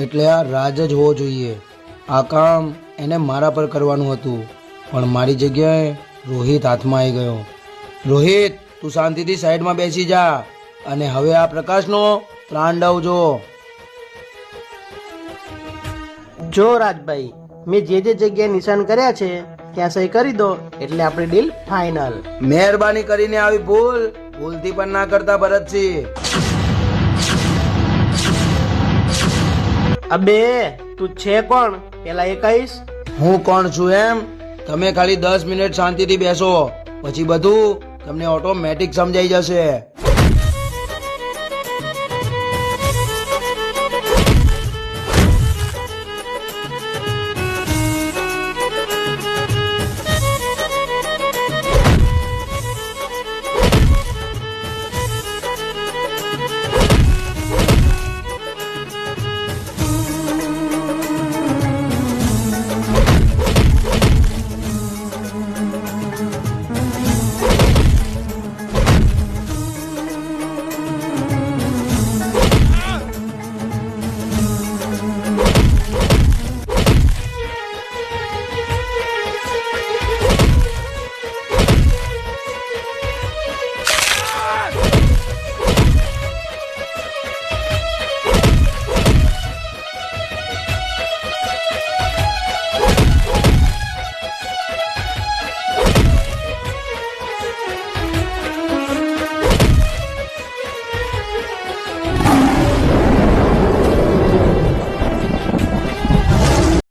એટલે આ રાજ જ હોવો જોઈએ. આ કામ એને મારા પર કરવાનું હતું, પણ મારી જગ્યાએ રોહિત હાથમાં આવી ગયો. રોહિત, તું શાંતિથી સાઈડમાં બેસી જા અને હવે આ પ્રકાશનો તાંડવ જો. જો રાજભાઈ, મેં જે જગ્યાએ નિશાન કર્યા છે ત્યાં સહી કરી દો એટલે આપણી ડીલ ફાઇનલ. મહેરબાની કરીને આવી ભૂલથી પણ ના કરતા ભરતસિંહ. અબે તું છે કોણ પેલા એ કહીશ. હું કોણ છું એમ? તમે ખાલી 10 મિનિટ શાંતિથી બેસો, પછી બધું તમને ઓટોમેટિક સમજાઈ જશે.